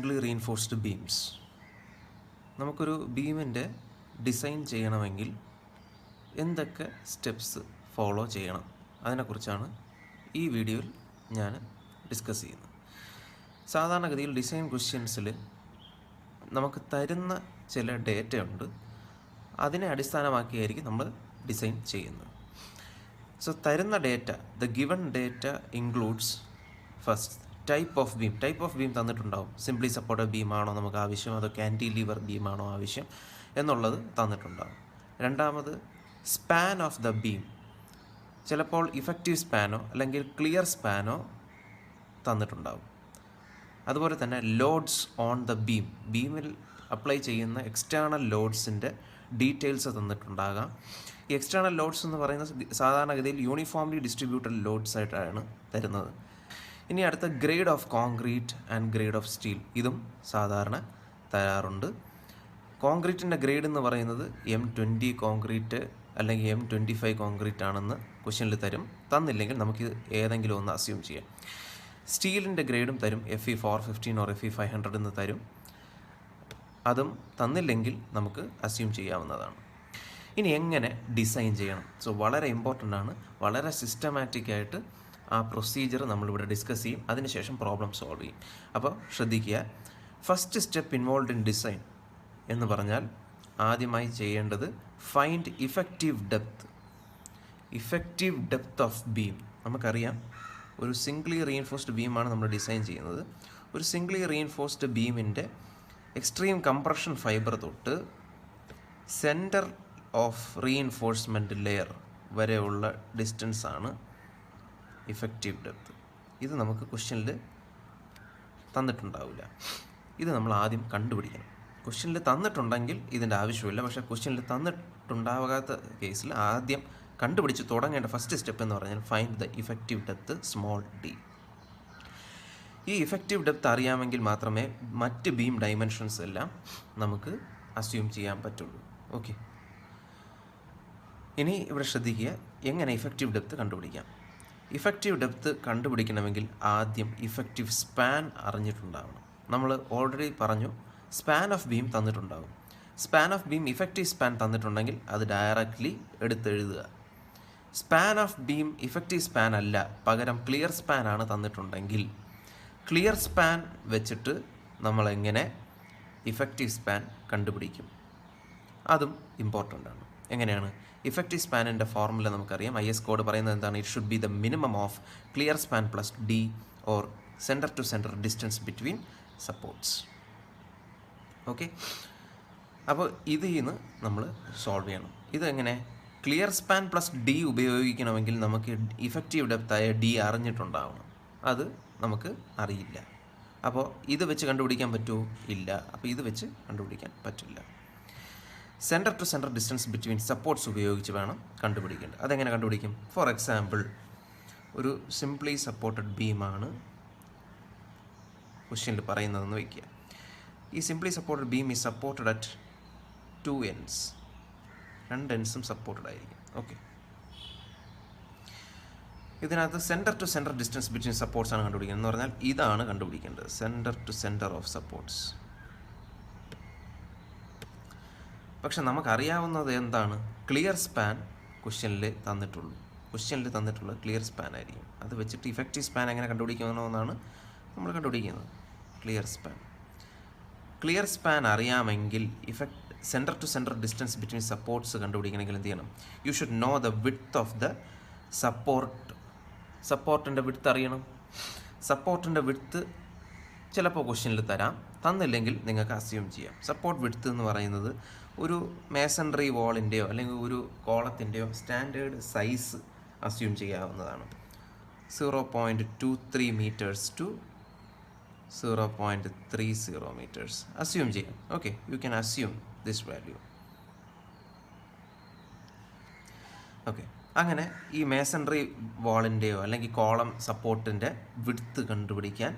സിംഗിളി reinforced beams. നമുക്കൊരു ബീമിൻ്റെ design ചെയ്യണമെങ്കിൽ എന്തൊക്കെ സ്റ്റെപ്സ് ഫോളോ ചെയ്യണം, അതിനെക്കുറിച്ചാണ് ഈ വീഡിയോയിൽ ഞാൻ ഡിസ്കസ് ചെയ്യുന്നത്. സാധാരണഗതിയിൽ ഡിസൈൻ ക്വസ്റ്റ്യൻസിൽ നമുക്ക് തരുന്ന ചില ഡേറ്റ ഉണ്ട്, അതിനെ അടിസ്ഥാനമാക്കിയായിരിക്കും നമ്മൾ ഡിസൈൻ ചെയ്യുന്നത്. സോ തരുന്ന data, the given data includes first type of beam തന്നിട്ടുണ്ടാവും. സിംപ്ലി സപ്പോർട്ടഡ് ബീമാണോ നമുക്ക് ആവശ്യം, അതോ കാൻറ്റിലീവർ ബീമാണോ ആവശ്യം എന്നുള്ളത് തന്നിട്ടുണ്ടാവും. രണ്ടാമത് സ്പാൻ ഓഫ് ദ ബീം, ചിലപ്പോൾ ഇഫക്റ്റീവ് സ്പാനോ അല്ലെങ്കിൽ ക്ലിയർ സ്പാനോ തന്നിട്ടുണ്ടാവും. അതുപോലെ തന്നെ ലോഡ്സ് ഓൺ ദ ബീമിൽ അപ്ലൈ ചെയ്യുന്ന എക്സ്റ്റേണൽ ലോഡ്സിൻ്റെ ഡീറ്റെയിൽസ് തന്നിട്ടുണ്ടാകാം. ഈ എക്സ്റ്റേണൽ ലോഡ്സ് എന്ന് പറയുന്ന സാധാരണഗതിയിൽ യൂണിഫോംലി ഡിസ്ട്രിബ്യൂട്ടഡ് ലോഡ്സ് ആയിട്ടാണ് തരുന്നത്. ഇനി അടുത്ത grade of concrete and grade of steel, ഇതും സാധാരണ തരാറുണ്ട്. കോൺക്രീറ്റിൻ്റെ ഗ്രേഡ് എന്ന് പറയുന്നത് M20 കോൺക്രീറ്റ് അല്ലെങ്കിൽ M25 കോൺക്രീറ്റ് ആണെന്ന് ക്വസ്റ്റ്യനിൽ തരും. തന്നില്ലെങ്കിൽ നമുക്ക് ഏതെങ്കിലും ഒന്ന് അസ്യൂം ചെയ്യാം. സ്റ്റീലിൻ്റെ ഗ്രേഡും തരും, FE 415 ഓർ FE 500 എന്ന് തരും. അതും തന്നില്ലെങ്കിൽ നമുക്ക് അസ്യൂം ചെയ്യാവുന്നതാണ്. ഇനി എങ്ങനെ ഡിസൈൻ ചെയ്യണം? സോ വളരെ ഇമ്പോർട്ടൻ്റ് ആണ്. വളരെ സിസ്റ്റമാറ്റിക് ആയിട്ട് ആ പ്രൊസീജിയർ നമ്മളിവിടെ ഡിസ്കസ് ചെയ്യും, അതിനുശേഷം പ്രോബ്ലം സോൾവ് ചെയ്യും. അപ്പോൾ ശ്രദ്ധിക്കുക, first step involve in design എന്ന് പറഞ്ഞാൽ ആദ്യമായി ചെയ്യേണ്ടത് find effective depth of beam. നമുക്കറിയാം, ഒരു സിംഗിളി റീഇൻഫോഴ്സ്ഡ് ബീമാണ് നമ്മൾ ഡിസൈൻ ചെയ്യുന്നത്. ഒരു സിംഗിളി റീഇൻഫോഴ്സ്ഡ് ബീമിൻ്റെ എക്സ്ട്രീം കംപ്രഷൻ ഫൈബർ തൊട്ട് സെൻറ്റർ ഓഫ് റീഇൻഫോഴ്സ്മെൻറ്റ് ലെയർ വരെയുള്ള ഡിസ്റ്റൻസ് ആണ് ഇഫക്റ്റീവ് ഡെപ്ത്. ഇത് നമുക്ക് ക്വസ്റ്റ്യനിൽ തന്നിട്ടുണ്ടാവില്ല. ഇത് നമ്മൾ ആദ്യം കണ്ടുപിടിക്കണം. ക്വസ്റ്റ്യനിൽ തന്നിട്ടുണ്ടെങ്കിൽ ഇതിൻ്റെ ആവശ്യമില്ല, പക്ഷേ ക്വസ്റ്റ്യനിൽ തന്നിട്ടുണ്ടാകാത്ത കേസിൽ ആദ്യം കണ്ടുപിടിച്ച് തുടങ്ങേണ്ട ഫസ്റ്റ് സ്റ്റെപ്പ് എന്ന് പറഞ്ഞാൽ find the effective depth small d. ഈ ഇഫക്റ്റീവ് ഡെപ്ത് അറിയാമെങ്കിൽ മാത്രമേ മറ്റ് ബീം ഡൈമെൻഷൻസ് എല്ലാം നമുക്ക് അസ്യൂം ചെയ്യാൻ പറ്റുള്ളൂ. ഓക്കെ, ഇനി ഇവിടെ ശ്രദ്ധിക്കുക, എങ്ങനെ ഇഫക്റ്റീവ് ഡെപ്ത് കണ്ടുപിടിക്കാം. ഇഫക്റ്റീവ് ഡെപ്ത് കണ്ടുപിടിക്കണമെങ്കിൽ ആദ്യം ഇഫക്റ്റീവ് സ്പാൻ അറിഞ്ഞിട്ടുണ്ടാവണം. നമ്മൾ ഓൾറെഡി പറഞ്ഞു, സ്പാൻ ഓഫ് ബീം തന്നിട്ടുണ്ടാകും. Span of beam effective span തന്നിട്ടുണ്ടെങ്കിൽ അത് ഡയറക്റ്റ്ലി എടുത്തെഴുതുക. Span of beam effective span അല്ല, പകരം ക്ലിയർ സ്പാൻ ആണ് തന്നിട്ടുണ്ടെങ്കിൽ ക്ലിയർ സ്പാൻ വെച്ചിട്ട് നമ്മളെങ്ങനെ ഇഫക്റ്റീവ് സ്പാൻ കണ്ടുപിടിക്കും, അതും ഇമ്പോർട്ടൻ്റ് ആണ്. എങ്ങനെയാണ്? ഇഫക്റ്റീവ് സ്പാനിൻ്റെ ഫോർമുല നമുക്കറിയാം. IS കോഡ് പറയുന്നത് എന്താണ്? It should be the minimum of clear span plus D or centre to centre distance between supports. Okay, അപ്പോൾ ഇതിൽ നിന്ന് നമ്മൾ സോൾവ് ചെയ്യണം. ഇതെങ്ങനെ? ക്ലിയർ സ്പാൻ പ്ലസ് D ഉപയോഗിക്കണമെങ്കിൽ നമുക്ക് ഇഫക്റ്റീവ് ഡെപ്തായ D അറിഞ്ഞിട്ടുണ്ടാവണം. അത് നമുക്ക് അറിയില്ല. അപ്പോൾ ഇത് വെച്ച് കണ്ടുപിടിക്കാൻ പറ്റുമോ? ഇല്ല. അപ്പോൾ ഇത് വെച്ച് കണ്ടുപിടിക്കാൻ പറ്റില്ല. Centre to centre distance between supports ഉപയോഗിച്ച് വേണം കണ്ടുപിടിക്കേണ്ടത്. അതെങ്ങനെ കണ്ടുപിടിക്കും? ഫോർ എക്സാമ്പിൾ, ഒരു സിംപ്ലി സപ്പോർട്ടഡ് ബീമാണ് ക്വസ്റ്റ്യനിൽ പറയുന്നതെന്ന് വയ്ക്കുക. ഈ simply supported beam is supported at 2 ends. 2 എൻഡ്സും സപ്പോർട്ടഡ് ആയിരിക്കും. ഓക്കെ, ഇതിനകത്ത് centre to centre distance between supports ആണ് കണ്ടുപിടിക്കുന്നത്. എന്ന് പറഞ്ഞാൽ ഇതാണ് കണ്ടുപിടിക്കേണ്ടത്, centre to centre of supports. പക്ഷെ നമുക്കറിയാവുന്നത് എന്താണ്? ക്ലിയർ സ്പാൻ ക്വസ്റ്റ്യനിൽ തന്നിട്ടുള്ളത് ക്ലിയർ സ്പാൻ ആയിരിക്കും. അത് വെച്ചിട്ട് ഇഫക്റ്റീവ് സ്പാൻ എങ്ങനെ കണ്ടുപിടിക്കണമെന്നാണ് നമ്മൾ കണ്ടുപിടിക്കുന്നത്. ക്ലിയർ സ്പാൻ അറിയാമെങ്കിൽ centre to centre distance between supports കണ്ടുപിടിക്കണമെങ്കിൽ എന്ത് ചെയ്യണം? You should know the width of the സപ്പോർട്ടിൻ്റെ വിഡ്ത്ത് അറിയണം. സപ്പോർട്ടിൻ്റെ വിഡ്ത്ത് ചിലപ്പോൾ ക്വസ്റ്റ്യനിൽ തരാം, തന്നില്ലെങ്കിൽ നിങ്ങൾക്ക് അസ്യൂം ചെയ്യാം. സപ്പോർട്ട് വിഡ്ത്ത് എന്ന് പറയുന്നത് ഒരു മേസൺറി വാളിൻ്റെയോ അല്ലെങ്കിൽ ഒരു കോളത്തിൻ്റെയോ സ്റ്റാൻഡേർഡ് സൈസ് അസ്യൂം ചെയ്യാവുന്നതാണ്. 0.23 മീറ്റേഴ്സ് ടു 0.30 മീറ്റേഴ്സ് അസ്യൂം ചെയ്യാം. Okay, U can assume this value. Okay, അങ്ങനെ ഈ മേസൺറി വാളിൻ്റെയോ അല്ലെങ്കിൽ കോളം സപ്പോർട്ടിൻ്റെ വിഡ്ത്ത് കണ്ടുപിടിക്കാൻ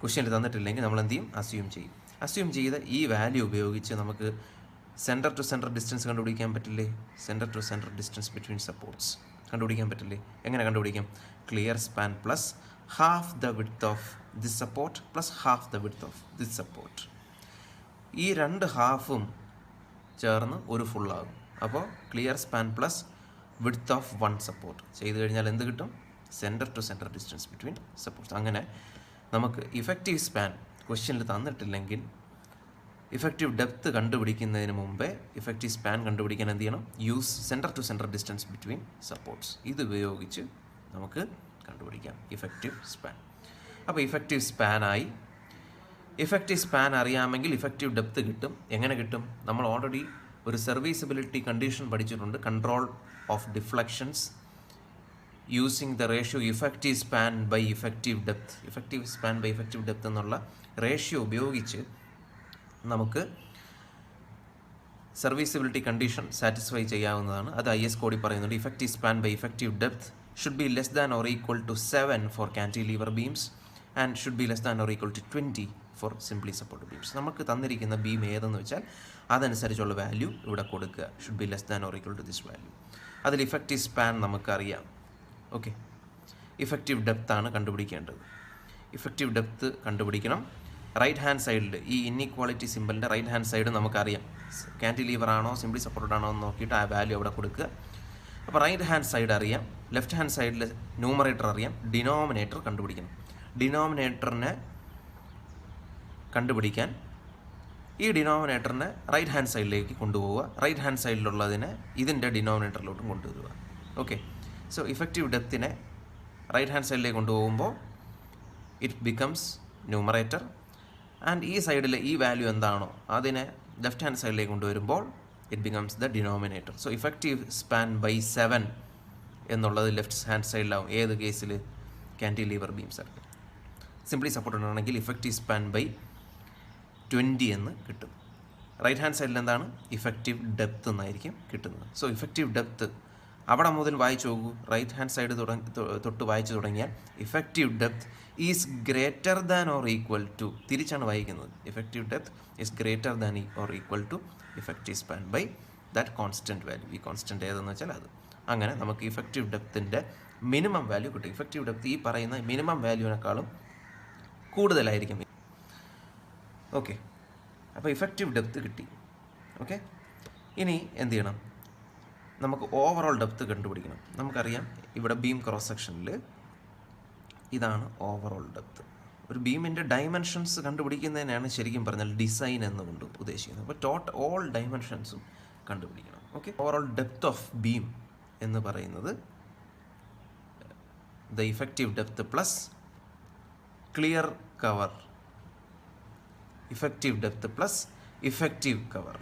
ക്വസ്റ്റ്യനിൽ തന്നിട്ടില്ലെങ്കിൽ നമ്മൾ എന്ത് ചെയ്യും? അസ്യൂം ചെയ്യും. അസ്യൂം ചെയ്ത് ഈ വാല്യൂ ഉപയോഗിച്ച് നമുക്ക് സെൻറ്റർ ടു സെൻറ്റർ ഡിസ്റ്റൻസ് കണ്ടുപിടിക്കാൻ പറ്റില്ലേ? Centre to centre distance between supports കണ്ടുപിടിക്കാൻ പറ്റില്ലേ? എങ്ങനെ കണ്ടുപിടിക്കാം? Clear span plus half the width of this support plus half the width of this support. ഈ രണ്ട് ഹാഫും ചേർന്ന് ഒരു ഫുള്ളാകും. അപ്പോൾ clear span plus width of one support ചെയ്ത് കഴിഞ്ഞാൽ എന്ത് കിട്ടും? Centre to centre distance between supports. അങ്ങനെ നമുക്ക് ഇഫക്റ്റീവ് സ്പാൻ ക്വസ്റ്റ്യനിൽ തന്നിട്ടില്ലെങ്കിൽ ഇഫക്റ്റീവ് ഡെപ്ത്ത് കണ്ടുപിടിക്കുന്നതിന് മുമ്പേ ഇഫക്റ്റീവ് സ്പാൻ കണ്ടുപിടിക്കാൻ എന്ത് ചെയ്യണം? Use centre to centre distance between supports. ഇത് ഉപയോഗിച്ച് നമുക്ക് കണ്ടുപിടിക്കാം ഇഫക്റ്റീവ് സ്പാൻ. അപ്പോൾ ഇഫക്റ്റീവ് സ്പാനായി. ഇഫക്റ്റീവ് സ്പാൻ അറിയാമെങ്കിൽ ഇഫക്റ്റീവ് ഡെപ്ത്ത് കിട്ടും. എങ്ങനെ കിട്ടും? നമ്മൾ ഓൾറെഡി ഒരു സർവീസബിലിറ്റി കണ്ടീഷൻ പഠിച്ചിട്ടുണ്ട്. Control of deflections using the ratio effective span by effective depth. Effective span by effective depth എന്നുള്ള റേഷ്യോ ഉപയോഗിച്ച് നമുക്ക് സർവീസബിലിറ്റി കണ്ടീഷൻ സാറ്റിസ്ഫൈ ചെയ്യാവുന്നതാണ്. അത് IS കോഡിൽ പറയുന്നുണ്ട്. Effective span by effective depth should be less than or equal to 7 for cantilever beams and should be less than or equal to 20 for simply support beams. നമുക്ക് തന്നിരിക്കുന്ന beam ഏതെന്ന് വെച്ചാൽ അതനുസരിച്ചുള്ള value ഇവിടെ കൊടുക്കുക. Should be less than or equal to this value. അതിൽ effective span നമുക്കറിയാം. Okay, effective depth ആണ് കണ്ടുപിടിക്കേണ്ടത്. ഇഫക്റ്റീവ് ഡെപ്ത്ത് കണ്ടുപിടിക്കണം. റൈറ്റ് ഹാൻഡ് സൈഡിൽ ഈ ഇൻഇക്വാളിറ്റി സിമ്പിളിൻ്റെ റൈറ്റ് ഹാൻഡ് സൈഡ് നമുക്കറിയാം. കാന്റിലീവർ ആണോ സിംപ്ലി സപ്പോർട്ടഡ് ആണോ എന്ന് നോക്കിയിട്ട് ആ വാല്യൂ അവിടെ കൊടുക്കുക. അപ്പോൾ റൈറ്റ് ഹാൻഡ് സൈഡ് അറിയാം, ലെഫ്റ്റ് ഹാൻഡ് സൈഡിൽ ന്യൂമറേറ്റർ അറിയാം, ഡിനോമിനേറ്റർ കണ്ടുപിടിക്കണം. ഡിനോമിനേറ്ററിനെ കണ്ടുപിടിക്കാൻ ഈ ഡിനോമിനേറ്ററിനെ റൈറ്റ് ഹാൻഡ് സൈഡിലേക്ക് കൊണ്ടുപോവുക. റൈറ്റ് ഹാൻഡ് സൈഡിലുള്ളതിനെ ഇതിൻ്റെ ഡിനോമിനേറ്ററിലോട്ടും കൊണ്ടുവരിക. ഓക്കെ, സോ ഇഫക്റ്റീവ് ഡെപ്ത്തിനെ റൈറ്റ് ഹാൻഡ് സൈഡിലേക്ക് കൊണ്ടുപോകുമ്പോൾ ഇറ്റ് ബിക്കംസ് ന്യൂമറേറ്റർ. ആൻഡ് ഈ സൈഡിലെ ഈ വാല്യൂ എന്താണോ അതിനെ ലെഫ്റ്റ് ഹാൻഡ് സൈഡിലേക്ക് കൊണ്ടുവരുമ്പോൾ it becomes the denominator. So effective span by 7 എന്നുള്ളത് ലെഫ്റ്റ് ഹാൻഡ് സൈഡിലാവും. ഏത് കേസിൽ? കാന്റിലീവർ ബീംസ് ആണ്. സിംപ്ലി സപ്പോർട്ടഡ് ആണെങ്കിൽ ഇഫക്റ്റീവ് സ്പാൻ ബൈ 20 എന്ന് കിട്ടും. റൈറ്റ് ഹാൻഡ് സൈഡിൽ എന്താണ്? ഇഫക്റ്റീവ് ഡെപ്ത്ത് എന്നായിരിക്കും കിട്ടുന്നത്. സോ ഇഫക്റ്റീവ് ഡെപ്ത്ത് അവിടെ മുതൽ വായിച്ചു നോക്കൂ. റൈറ്റ് ഹാൻഡ് സൈഡ് തൊട്ട് വായിച്ചു തുടങ്ങിയാൽ effective depth is greater than or equal to, തിരിച്ചാണ് വായിക്കുന്നത്. Effective depth is greater than or equal to effective span by that constant value. ഈ കോൺസ്റ്റൻറ്റ് ഏതെന്ന് വെച്ചാൽ അത്. അങ്ങനെ നമുക്ക് ഇഫക്റ്റീവ് ഡെപ്ത്തിൻ്റെ മിനിമം വാല്യൂ കിട്ടും. ഇഫക്റ്റീവ് ഡെപ്ത്ത് ഈ പറയുന്ന മിനിമം വാല്യൂവിനേക്കാളും കൂടുതലായിരിക്കും. ഓക്കെ, അപ്പോൾ ഇഫക്റ്റീവ് ഡെപ്ത്ത് കിട്ടി. ഓക്കെ, ഇനി എന്ത് ചെയ്യണം? നമുക്ക് ഓവറോൾ ഡെപ്ത്ത് കണ്ടുപിടിക്കണം. നമുക്കറിയാം ഇവിടെ ബീം ക്രോസ് സെക്ഷനിൽ ഇതാണ് ഓവറോൾ ഡെപ്ത്ത്. ഒരു ബീമിൻ്റെ ഡയമെൻഷൻസ് കണ്ടുപിടിക്കുന്നതിനാണ് ശരിക്കും പറഞ്ഞാൽ ഡിസൈൻ എന്നുകൊണ്ട് ഉദ്ദേശിക്കുന്നത്. അപ്പോൾ ഓൾ ഡയമെൻഷൻസും കണ്ടുപിടിക്കണം. Okay, overall depth of beam എന്ന് പറയുന്നത് the effective depth plus clear cover. Effective depth plus effective cover.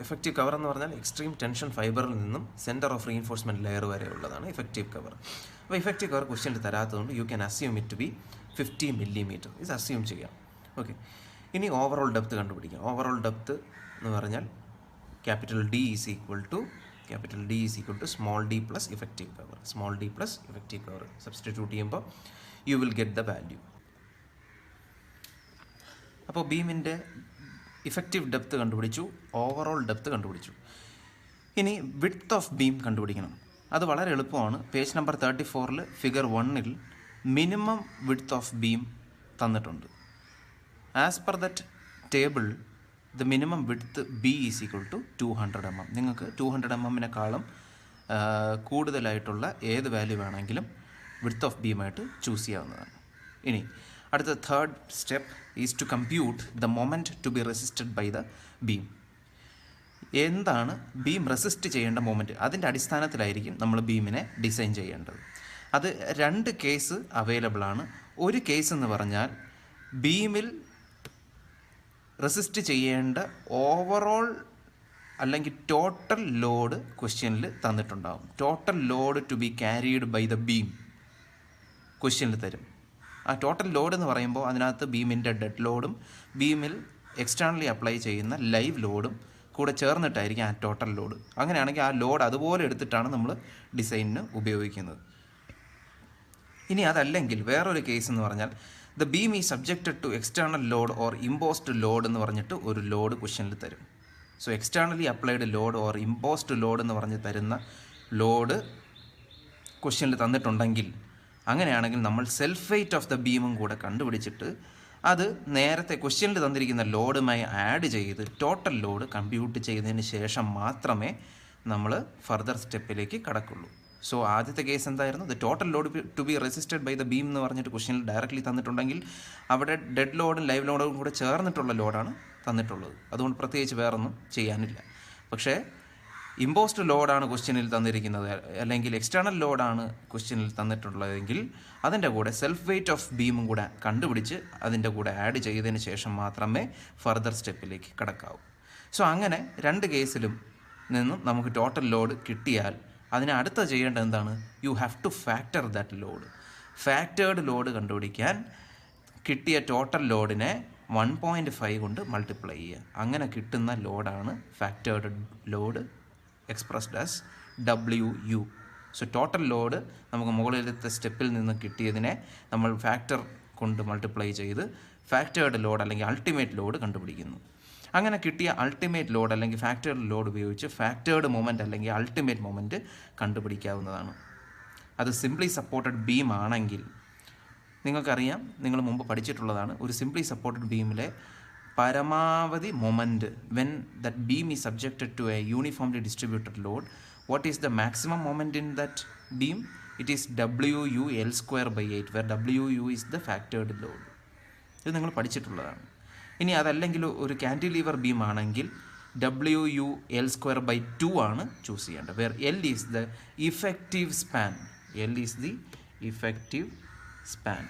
Effective cover എന്ന് പറഞ്ഞാൽ എക്സ്ട്രീം ടെൻഷൻ ഫൈബറിൽ നിന്നും സെൻറ്റർ ഓഫ് റീഇൻഫോഴ്സ്മെൻറ്റ് ലെയർ വരെ ഉള്ളതാണ് ഇഫക്റ്റീവ് കവർ. അപ്പോൾ ഇഫക്റ്റീവ് കവർ ക്വസ്റ്റ്യനിൽ തരാത്തതുകൊണ്ട് you can assume it to be 50 millimetre. ഇത് അസ്യൂം ചെയ്യാം. ഓക്കെ, ഇനി ഓവറോൾ ഡെപ്ത്ത് കണ്ടുപിടിക്കാം. ഓവറോൾ ഡെപ്ത്ത് എന്ന് പറഞ്ഞാൽ capital D is equal to small d plus effective cover. Substitute ചെയ്യുമ്പോൾ you will get the value. അപ്പോൾ ബീമിൻ്റെ ഇഫക്റ്റീവ് ഡെപ്ത്ത് കണ്ടുപിടിച്ചു, ഓവറോൾ ഡെപ്ത്ത് കണ്ടുപിടിച്ചു. ഇനി വിഡ്ത്ത് ഓഫ് ബീം കണ്ടുപിടിക്കണം. അത് വളരെ എളുപ്പമാണ്. Page number 34 figure 1 minimum width of beam തന്നിട്ടുണ്ട്. As per that table the minimum width B is equal to 200 mm. നിങ്ങൾക്ക് 200 mm കൂടുതലായിട്ടുള്ള ഏത് വാല്യൂ വേണമെങ്കിലും വിഡ്ത്ത് ഓഫ് ബീമായിട്ട് ചൂസ് ചെയ്യാവുന്നതാണ്. ഇനി അടുത്ത third step is to compute the moment to be resisted by the beam. എന്താണ് beam resist ചെയ്യേണ്ട moment, അതിൻ്റെ അടിസ്ഥാനത്തിലായിരിക്കും നമ്മൾ ബീമിനെ ഡിസൈൻ ചെയ്യേണ്ടത്. അത് 2 കേസ് അവൈലബിൾ ആണ്. ഒരു കേസ് എന്ന് പറഞ്ഞാൽ ബീമിൽ റെസിസ്റ്റ് ചെയ്യേണ്ട ഓവറോൾ അല്ലെങ്കിൽ ടോട്ടൽ ലോഡ് ക്വസ്റ്റ്യനിൽ തന്നിട്ടുണ്ടാകും. Total load to be carried by the beam ക്വസ്റ്റ്യനിൽ തരും. ആ ടോട്ടൽ ലോഡ് എന്ന് പറയുമ്പോൾ അതിനകത്ത് ബീമിൻ്റെ ഡെഡ് ലോഡും ബീമിൽ എക്സ്റ്റേണലി അപ്ലൈ ചെയ്യുന്ന ലൈവ് ലോഡും കൂടെ ചേർന്നിട്ടായിരിക്കും ആ ടോട്ടൽ ലോഡ്. അങ്ങനെയാണെങ്കിൽ ആ ലോഡ് അതുപോലെ എടുത്തിട്ടാണ് നമ്മൾ ഡിസൈനിന് ഉപയോഗിക്കുന്നത്. ഇനി അതല്ലെങ്കിൽ വേറൊരു കേസ് എന്ന് പറഞ്ഞാൽ the beam is subjected to external load or imposed load എന്ന് പറഞ്ഞിട്ട് ഒരു ലോഡ് ക്വസ്റ്റ്യനിൽ തരും. So externally applied load or imposed load എന്ന് പറഞ്ഞ് തരുന്ന ലോഡ് ക്വസ്റ്റ്യനിൽ തന്നിട്ടുണ്ടെങ്കിൽ അങ്ങനെയാണെങ്കിൽ നമ്മൾ സെൽഫ് വെയ്റ്റ് ഓഫ് ദ ബീമും കൂടെ കണ്ടുപിടിച്ചിട്ട് അത് നേരത്തെ ക്വസ്റ്റ്യനിൽ തന്നിരിക്കുന്ന ലോഡുമായി ആഡ് ചെയ്ത് ടോട്ടൽ ലോഡ് കമ്പ്യൂട്ട് ചെയ്തതിന് ശേഷം മാത്രമേ നമ്മൾ ഫർദർ സ്റ്റെപ്പിലേക്ക് കടക്കുള്ളൂ. സോ ആദ്യത്തെ കേസ് എന്തായിരുന്നു? The total load to be resisted by the beam എന്ന് പറഞ്ഞിട്ട് ക്വസ്റ്റ്യനിൽ ഡയറക്റ്റ്ലി തന്നിട്ടുണ്ടെങ്കിൽ അവിടെ ഡെഡ് ലോഡും ലൈവ് ലോഡും കൂടെ ചേർന്നിട്ടുള്ള ലോഡാണ് തന്നിട്ടുള്ളത്. അതുകൊണ്ട് പ്രത്യേകിച്ച് വേറൊന്നും ചെയ്യാനില്ല. പക്ഷേ ഇമ്പോസ്ഡ് ലോഡാണ് ക്വസ്റ്റ്യനിൽ തന്നിരിക്കുന്നത്, അല്ലെങ്കിൽ എക്സ്റ്റേണൽ ലോഡാണ് ക്വസ്റ്റ്യനിൽ തന്നിട്ടുള്ളതെങ്കിൽ അതിൻ്റെ കൂടെ സെൽഫ് വെയ്റ്റ് ഓഫ് ബീമും കൂടെ കണ്ടുപിടിച്ച് അതിൻ്റെ കൂടെ ആഡ് ചെയ്തതിന് ശേഷം മാത്രമേ ഫർദർ സ്റ്റെപ്പിലേക്ക് കടക്കാവൂ. സോ അങ്ങനെ രണ്ട് കേസിലും നിന്നും നമുക്ക് ടോട്ടൽ ലോഡ് കിട്ടിയാൽ അതിന് അടുത്ത ചെയ്യേണ്ടത് എന്താണ്? U have two factor that load. Factored load കണ്ടുപിടിക്കാൻ കിട്ടിയ ടോട്ടൽ ലോഡിനെ 1.5 കൊണ്ട് മൾട്ടിപ്ലൈ ചെയ്യുക. അങ്ങനെ കിട്ടുന്ന ലോഡാണ് factored load expressed as WU. So total load നമുക്ക് മുകളിലത്തെ സ്റ്റെപ്പിൽ നിന്ന് കിട്ടിയതിനെ നമ്മൾ ഫാക്ടർ കൊണ്ട് മൾട്ടിപ്ലൈ ചെയ്ത് ഫാക്ടേർഡ് ലോഡ് അല്ലെങ്കിൽ അൾട്ടിമേറ്റ് ലോഡ് കണ്ടുപിടിക്കുന്നു. അങ്ങനെ കിട്ടിയ അൾട്ടിമേറ്റ് ലോഡ് അല്ലെങ്കിൽ ഫാക്ടേർഡ് ലോഡ് ഉപയോഗിച്ച് ഫാക്ടേർഡ് മൊമെൻറ്റ് അല്ലെങ്കിൽ അൾട്ടിമേറ്റ് മൊമെൻറ്റ് കണ്ടുപിടിക്കാവുന്നതാണ്. അത് സിംപ്ലി സപ്പോർട്ടഡ് ബീം ആണെങ്കിൽ നിങ്ങൾക്കറിയാം, നിങ്ങൾ മുമ്പ് പഠിച്ചിട്ടുള്ളതാണ്, ഒരു സിംപ്ലി സപ്പോർട്ടഡ് ബീമിലെ പരമാവധി moment when that beam is subjected to a uniformly distributed load, what is the maximum moment in that beam? It is WU L²/8, where WU is the factored load. ഇത് നിങ്ങൾ പഠിച്ചിട്ടുള്ളതാണ്. ഇനി അതല്ലെങ്കിൽ ഒരു കാൻറ്റിലീവർ beam ആണെങ്കിൽ WU L²/2 ആണ് choose ചെയ്യേണ്ടത്, where L is the effective span. L is the effective span.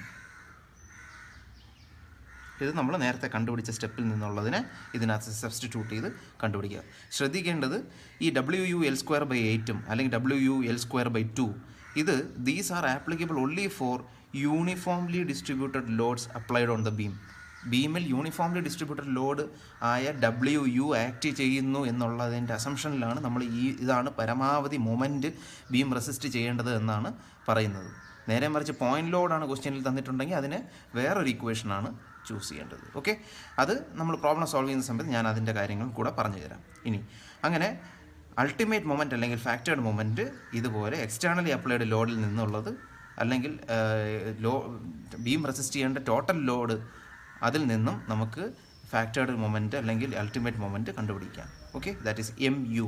ഇത് നമ്മൾ നേരത്തെ കണ്ടുപിടിച്ച സ്റ്റെപ്പിൽ നിന്നുള്ളതിനെ ഇതിനകത്ത് സബ്സ്റ്റിറ്റ്യൂട്ട് ചെയ്ത് കണ്ടുപിടിക്കുക. ശ്രദ്ധിക്കേണ്ടത് ഈ WU L²/8 അല്ലെങ്കിൽ WU L²/2 ഇത് these are applicable only for uniformly distributed loads applied on the beam. ബീമിൽ യൂണിഫോംലി ഡിസ്ട്രിബ്യൂട്ടഡ് ലോഡ് ആയ WU ആക്ട് ചെയ്യുന്നു എന്നുള്ളതിൻ്റെ അസംഷനിലാണ് നമ്മൾ ഇതാണ് പരമാവധി മൊമെൻറ്റ് ബീം റെസിസ്റ്റ് ചെയ്യേണ്ടത് എന്നാണ് പറയുന്നത്. നേരെ മറിച്ച് പോയിന്റ് ലോഡാണ് ക്വസ്റ്റ്യനിൽ തന്നിട്ടുണ്ടെങ്കിൽ അതിന് വേറൊരു ഇക്വേഷനാണ് ചൂസ് ചെയ്യേണ്ടത്. ഓക്കെ, അത് നമ്മൾ പ്രോബ്ലം സോൾവ് ചെയ്യുന്ന സമയത്ത് ഞാൻ അതിൻ്റെ കാര്യങ്ങൾ കൂടെ പറഞ്ഞു തരാം. ഇനി അങ്ങനെ അൾട്ടിമേറ്റ് മൊമെൻറ്റ് അല്ലെങ്കിൽ ഫാക്ടേർഡ് മൊമെൻറ്റ് ഇതുപോലെ എക്സ്റ്റേണലി അപ്ലൈഡ് ലോഡിൽ നിന്നുള്ളത് അല്ലെങ്കിൽ ബീം റെസിസ്റ്റ് ചെയ്യേണ്ട ടോട്ടൽ ലോഡ് അതിൽ നിന്നും നമുക്ക് ഫാക്ടേർഡ് മൊമെൻറ്റ് അല്ലെങ്കിൽ അൾട്ടിമേറ്റ് മൊമെൻറ്റ് കണ്ടുപിടിക്കാം. Okay, that is MU.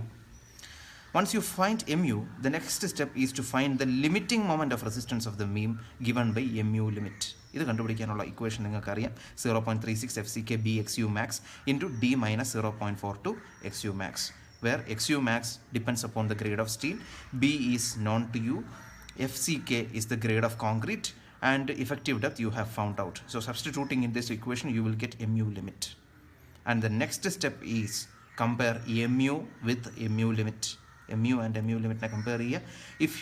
Once you find MU, the next step is to find the limiting moment of resistance of the beam given by MU limit. ഇത് കണ്ടുപിടിക്കാനുള്ള equation നിങ്ങൾക്കറിയാം. 0.36 FCK B XU max into D minus 0.42 XU max, where XU max depends upon the grade of steel, B is known to you, FCK is the grade of concrete, and effective depth you have found out. So substituting in this equation you will get MU limit. And the next step is compare MU with MU limit. MU and MU limit compare here. If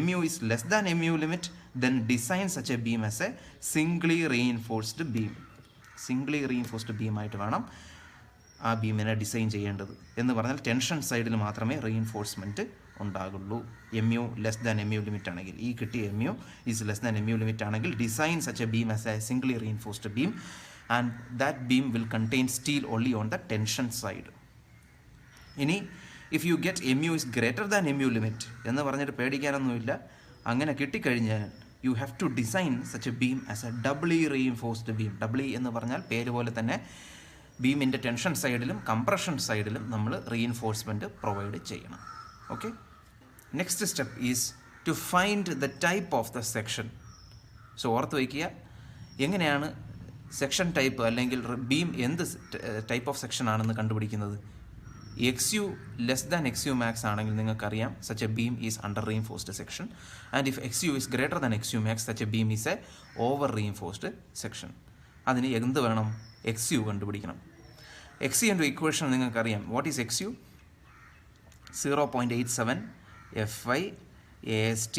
MU is less than MU limit, then design such a beam as a singly reinforced beam. Singly reinforced beam ആയിട്ട് വേണം ആ ബീമിനെ design ചെയ്യേണ്ടത്. എന്ന് പറഞ്ഞാൽ tension സൈഡിൽ മാത്രമേ reinforcement ഉണ്ടാകുള്ളൂ. MU less than MU limit ആണെങ്കിൽ, ഈ കിട്ടിയ MU is less than MU limit ആണെങ്കിൽ design such a beam as a singly reinforced beam, and that beam will contain steel only on the tension side. ഇനി if you get MU is greater than MU limit എന്ന് പറഞ്ഞിട്ട് പേടിക്കാനൊന്നുമില്ല. അങ്ങനെ കിട്ടിക്കഴിഞ്ഞാൽ you have to design such a beam as a doubly reinforced beam. Doubly എന്ന് പറഞ്ഞാൽ പേര് പോലെ തന്നെ ബീമിൻ്റെ ടെൻഷൻ സൈഡിലും കംപ്രഷൻ സൈഡിലും നമ്മൾ റീഇൻഫോഴ്സ്മെൻറ്റ് പ്രൊവൈഡ് ചെയ്യണം. Okay, next step is to find the type of the section. So ഓർത്ത് വയ്ക്കുക, എങ്ങനെയാണ് സെക്ഷൻ ടൈപ്പ് അല്ലെങ്കിൽ ബീം എന്ത് ടൈപ്പ് ഓഫ് സെക്ഷൻ ആണെന്ന് കണ്ടുപിടിക്കുന്നത്. XU less than XU max ആണെങ്കിൽ നിങ്ങൾക്കറിയാം such a beam is under reinforced section, and if XU is greater than XU max such a beam is a over reinforced section. അതിന് എന്ത് വേണം? XU കണ്ടുപിടിക്കണം. XU equation നിങ്ങൾക്കറിയാം. What is XU? 0.87 FI AST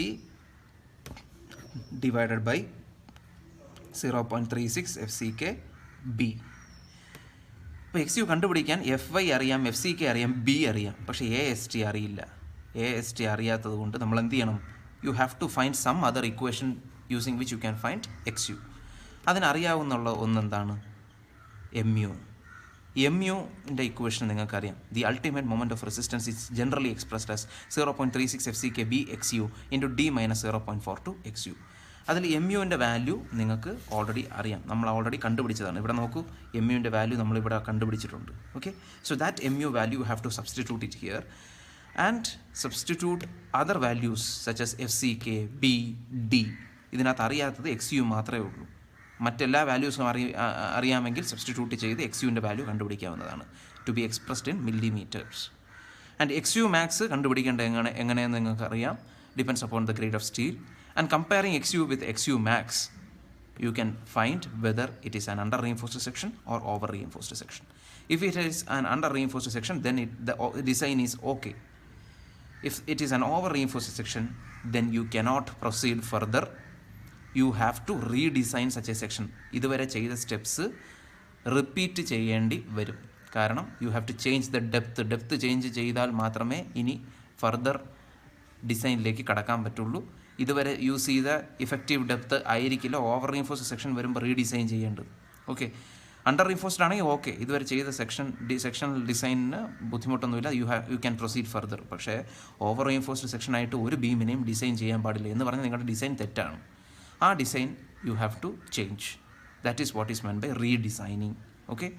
divided by 0.36 FCK B. അപ്പോൾ XU കണ്ടുപിടിക്കാൻ FY അറിയാം, FCK അറിയാം, B അറിയാം, പക്ഷേ AST അറിയില്ല. AST അറിയാത്തത് കൊണ്ട് നമ്മൾ എന്ത് ചെയ്യണം? You have to find some other equation using which you can find XU. അതിനറിയാവുന്നുള്ള ഒന്നെന്താണ്? MU. MUൻ്റെ ഇക്വേഷൻ നിങ്ങൾക്കറിയാം. The ultimate moment of resistance is generally expressed as 0.36 FCK B XU into D minus 0.42 XU. അതിൽ M യുവിൻ്റെ value നിങ്ങൾക്ക് already അറിയാം, നമ്മൾ already കണ്ടുപിടിച്ചതാണ്. ഇവിടെ നോക്കൂ, എം യുവിൻ്റെ വാല്യൂ നമ്മളിവിടെ കണ്ടുപിടിച്ചിട്ടുണ്ട്. Okay, so that M U value you have to substitute it here and substitute other values such as FCK, B, D. ഇതിനകത്ത് അറിയാത്തത് XU മാത്രമേ ഉള്ളൂ. മറ്റെല്ലാ വാല്യൂസും അറിയാമെങ്കിൽ സബ്സ്റ്റിറ്റ്യൂട്ട് ചെയ്ത് XUവിൻ്റെ വാല്യൂ കണ്ടുപിടിക്കാവുന്നതാണ്. To be expressed in millimetres. And XU max കണ്ടുപിടിക്കേണ്ടത് എങ്ങനെയെന്ന് നിങ്ങൾക്ക് അറിയാം. Depends upon the grade of steel. And comparing XU with XU max you can find whether it is an under reinforced section or over reinforced section. If it is an under reinforced section, then the design is okay. If it is an over reinforced section, then you cannot proceed further. You have to redesign such a section. ഇതുവരെ ചെയ്ത steps repeat ചെയ്യേണ്ടി വരും. കാരണം you have to change the depth change ചെയ്താൽ മാത്രമേ ഇനി further ഡിസൈനിലേക്ക് കടക്കാൻ പറ്റുള്ളൂ. ഇതുവരെ യൂസ് ചെയ്ത ഇഫക്റ്റീവ് ഡെപ്ത്ത് ആയിരിക്കില്ല ഓവർ റീൻഫോഴ്സ്ഡ് സെക്ഷൻ വരുമ്പോൾ റീഡിസൈൻ ചെയ്യേണ്ടത്. ഓക്കെ, അണ്ടർ റീൻഫോഴ്സ്ഡ് ആണെങ്കിൽ ഓക്കെ, ഇതുവരെ ചെയ്ത സെക്ഷണൽ ഡിസൈനിന് ബുദ്ധിമുട്ടൊന്നുമില്ല, യു ക്യാൻ പ്രൊസീഡ് ഫർദർ. പക്ഷേ ഓവർ റീൻഫോഴ്സ്ഡ് സെക്ഷനായിട്ട് ഒരു ബീമിനെയും ഡിസൈൻ ചെയ്യാൻ പാടില്ല എന്ന് പറഞ്ഞാൽ നിങ്ങളുടെ ഡിസൈൻ തെറ്റാണ്. ആ design you have to change. That is what is meant by redesigning. Okay,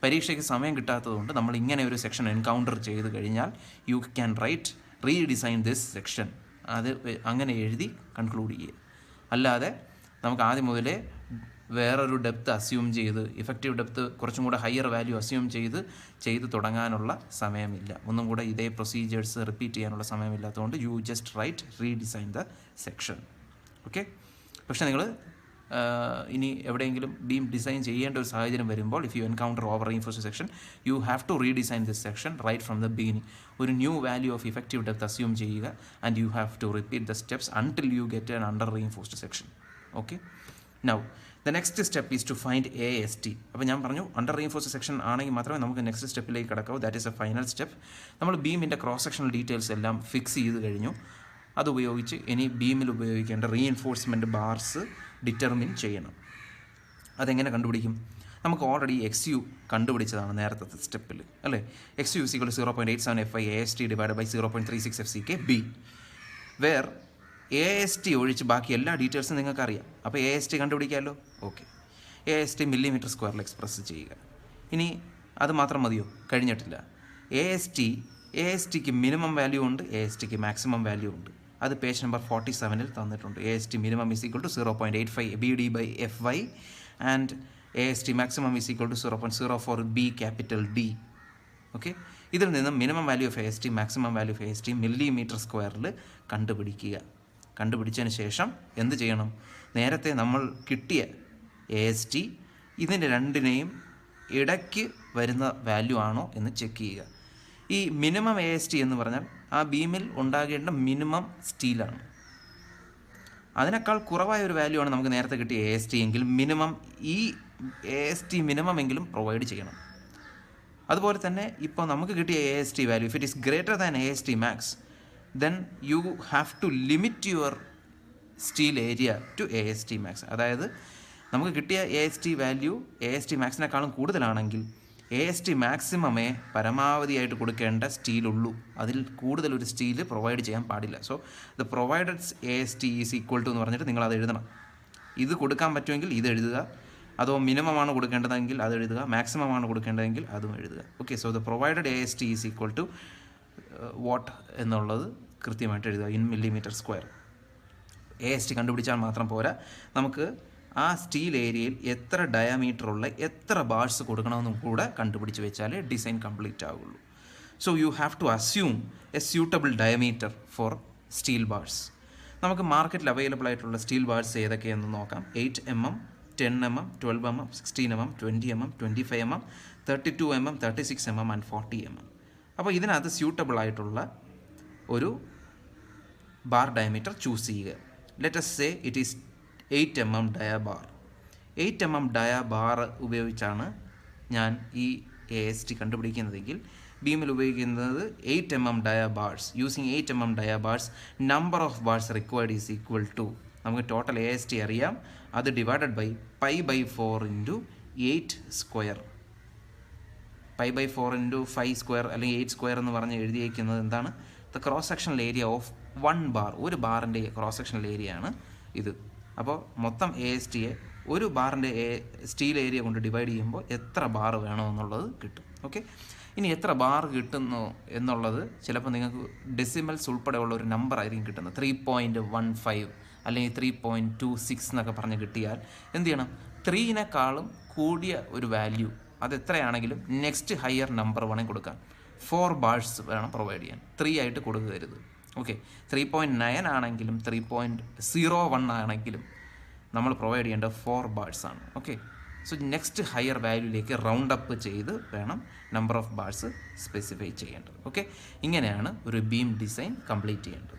പരീക്ഷയ്ക്ക് സമയം കിട്ടാത്തതുകൊണ്ട് നമ്മൾ ഇങ്ങനെ ഒരു സെക്ഷൻ എൻകൗണ്ടർ ചെയ്ത് കഴിഞ്ഞാൽ you can write redesign this section. അത് അങ്ങനെ എഴുതി കൺക്ലൂഡ് ചെയ്യുക. അല്ലാതെ നമുക്ക് ആദ്യം മുതലേ വേറൊരു ഡെപ്ത്ത് അസ്യൂം ചെയ്ത് ഇഫക്റ്റീവ് ഡെപ്ത്ത് കുറച്ചും കൂടെ ഹയർ വാല്യൂ അസ്യൂം ചെയ്ത് തുടങ്ങാനുള്ള സമയമില്ല. ഒന്നും കൂടെ ഇതേ പ്രൊസീജിയേഴ്സ് റിപ്പീറ്റ് ചെയ്യാനുള്ള സമയമില്ലാത്തതുകൊണ്ട് you just right redesign the section. Okay, പക്ഷേ നിങ്ങൾ ഇനി എവിടെയെങ്കിലും ബീം ഡിസൈൻ ചെയ്യേണ്ട ഒരു സാഹചര്യം വരുമ്പോൾ if you encounter over reinforced section you have to redesign this section right from the beginning. ഒരു new value of effective depth assume ചെയ്യുക and you have to repeat the steps until you get an under reinforced section. Okay, now the next step is to find AST. അപ്പോൾ ഞാൻ പറഞ്ഞു under reinforced section ആണെങ്കിൽ മാത്രമേ നമുക്ക് next സ്റ്റെപ്പിലേക്ക് കടക്കാവൂ. That is a final step. നമ്മൾ ബീമിൻ്റെ ക്രോസ് സെക്ഷണൽ ഡീറ്റെയിൽസ് എല്ലാം ഫിക്സ് ചെയ്ത് കഴിഞ്ഞു. അതുപയോഗിച്ച് ഇനി ബീമിൽ ഉപയോഗിക്കേണ്ട റീഎൻഫോഴ്സ്മെൻറ്റ് ബാർസ് ഡിറ്റർമിൻ ചെയ്യണം. അതെങ്ങനെ കണ്ടുപിടിക്കും? നമുക്ക് ഓൾറെഡി XU കണ്ടുപിടിച്ചതാണ് നേരത്തെ സ്റ്റെപ്പിൽ, അല്ലേ? XU = 0.87 FI AST divide by 0.36 FCK B, where AST ഒഴിച്ച് ബാക്കി എല്ലാ ഡീറ്റെയിൽസും നിങ്ങൾക്ക് അറിയാം. അപ്പോൾ AST കണ്ടുപിടിക്കാമല്ലോ. ഓക്കെ, AST mm² എക്സ്പ്രസ് ചെയ്യുക. ഇനി അത് മാത്രം മതിയോ? കഴിഞ്ഞിട്ടില്ല. ASTക്ക് മിനിമം വാല്യൂ ഉണ്ട്, ASTക്ക് മാക്സിമം വാല്യൂ ഉണ്ട്. അത് പേജ് നമ്പർ 47 തന്നിട്ടുണ്ട്. AST minimum is equal to 0.85 BD by FY and AST maximum is equal to 0.04 B capital D. Okay, ഇതിൽ നിന്നും minimum value of AST maximum value of AST mm² കണ്ടുപിടിക്കുക. കണ്ടുപിടിച്ചതിന് ശേഷം എന്ത് ചെയ്യണം? നേരത്തെ നമ്മൾ കിട്ടിയ AST ഇതിൻ്റെ രണ്ടിനെയും ഇടയ്ക്ക് വരുന്ന വാല്യൂ ആണോ എന്ന് ചെക്ക് ചെയ്യുക. ഈ മിനിമം AST എന്ന് പറഞ്ഞാൽ ആ ബീമിൽ ഉണ്ടാകേണ്ട മിനിമം സ്റ്റീലാണ്. അതിനേക്കാൾ കുറവായ ഒരു വാല്യൂ ആണ് നമുക്ക് നേരത്തെ കിട്ടിയ AST എങ്കിൽ മിനിമം ഈ AST മിനിമം എങ്കിലും പ്രൊവൈഡ് ചെയ്യണം. അതുപോലെ തന്നെ ഇപ്പോൾ നമുക്ക് കിട്ടിയ AST value if it is greater than AST max then you have to limit your steel area to AST max. അതായത് നമുക്ക് കിട്ടിയ AST വാല്യൂ AST മാക്സിനേക്കാളും കൂടുതലാണെങ്കിൽ AST മാക്സിമമേ പരമാവധിയായിട്ട് കൊടുക്കേണ്ട സ്റ്റീലുള്ളൂ. അതിൽ കൂടുതലൊരു സ്റ്റീൽ പ്രൊവൈഡ് ചെയ്യാൻ പാടില്ല. So the provided AST is equal to എന്ന് പറഞ്ഞിട്ട് നിങ്ങളത് എഴുതണം. ഇത് കൊടുക്കാൻ പറ്റുമെങ്കിൽ ഇത് എഴുതുക, അതോ മിനിമമാണ് കൊടുക്കേണ്ടതെങ്കിൽ അത് എഴുതുക, മാക്സിമമാണ് കൊടുക്കേണ്ടതെങ്കിൽ അതും എഴുതുക. Okay, so the provided AST is equal to what എന്നുള്ളത് കൃത്യമായിട്ട് എഴുതുക ഇൻ mm². AST കണ്ടുപിടിച്ചാൽ മാത്രം പോരാ, നമുക്ക് ആ സ്റ്റീൽ ഏരിയയിൽ എത്ര ഡയമീറ്ററുള്ള എത്ര ബാർസ് കൊടുക്കണമെന്നും കൂടെ കണ്ടുപിടിച്ച് വെച്ചാലേ ഡിസൈൻ കംപ്ലീറ്റ് ആവുള്ളൂ. So you have to assume a suitable diameter for steel bars. നമുക്ക് മാർക്കറ്റിൽ അവൈലബിൾ ആയിട്ടുള്ള സ്റ്റീൽ ബാർസ് ഏതൊക്കെയെന്ന് നോക്കാം. 8 mm, 10 mm, 12 mm, 16 mm, 20 mm, 25 mm, 32 mm, 36 mm and 40 mm. അപ്പോൾ ഇതിനകത്ത് സ്യൂട്ടബിൾ ആയിട്ടുള്ള ഒരു ബാർ ഡയമീറ്റർ ചൂസ് ചെയ്യുക. Let us say it is 8 mm dia bar. 8 mm dia bar ഉപയോഗിച്ചാണ് ഞാൻ ഈ AST കണ്ടുപിടിക്കുന്നതെങ്കിൽ ബീമിൽ ഉപയോഗിക്കുന്നത് 8 mm dia bars. Using 8 mm dia bars number of bars required is equal to നമുക്ക് ടോട്ടൽ AST അറിയാം, അത് ഡിവൈഡഡ് ബൈ π/4 × 8². π/4 × 5² അല്ലെങ്കിൽ 8² എന്ന് പറഞ്ഞ് എഴുതിയിരിക്കുന്നത് എന്താണ്? The cross sectional area of 1 bar. ഒരു ബാറിൻ്റെ ക്രോസ് സെക്ഷണൽ ഏരിയ ആണ് ഇത്. അപ്പോൾ മൊത്തം AST ഒരു ബാറിൻ്റെ സ്റ്റീൽ ഏരിയ കൊണ്ട് ഡിവൈഡ് ചെയ്യുമ്പോൾ എത്ര ബാർ വേണമെന്നുള്ളത് കിട്ടും. ഓക്കെ, ഇനി എത്ര ബാർ കിട്ടുന്നു എന്നുള്ളത് ചിലപ്പോൾ നിങ്ങൾക്ക് ഡെസിമൽസ് ഉൾപ്പെടെയുള്ള ഒരു നമ്പർ ആയിരിക്കും കിട്ടുന്നത്. 3.15 അല്ലെങ്കിൽ 3.26 എന്നൊക്കെ പറഞ്ഞ് കിട്ടിയാൽ എന്ത് ചെയ്യണം? 3-നേക്കാളും കൂടിയ ഒരു വാല്യൂ അതെത്രയാണെങ്കിലും നെക്സ്റ്റ് ഹയർ നമ്പർ വേണമെങ്കിൽ കൊടുക്കാം. 4 ബാർസ് വേണം പ്രൊവൈഡ് ചെയ്യാൻ, 3 ആയിട്ട് കൊടുക്കരുത്. ഓക്കെ, 3.9 ആണെങ്കിലും 3.01 ആണെങ്കിലും നമ്മൾ പ്രൊവൈഡ് ചെയ്യേണ്ട 4 ബാർസ് ആണ്. ഓക്കെ, സോ നെക്സ്റ്റ് ഹയർ വാല്യൂയിലേക്ക് റൗണ്ട് അപ്പ് ചെയ്ത് വേണം നമ്പർ ഓഫ് ബാർസ് സ്പെസിഫൈ ചെയ്യേണ്ടത്. ഓക്കെ, ഇങ്ങനെയാണ് ഒരു ബീം ഡിസൈൻ കംപ്ലീറ്റ് ചെയ്യേണ്ടത്.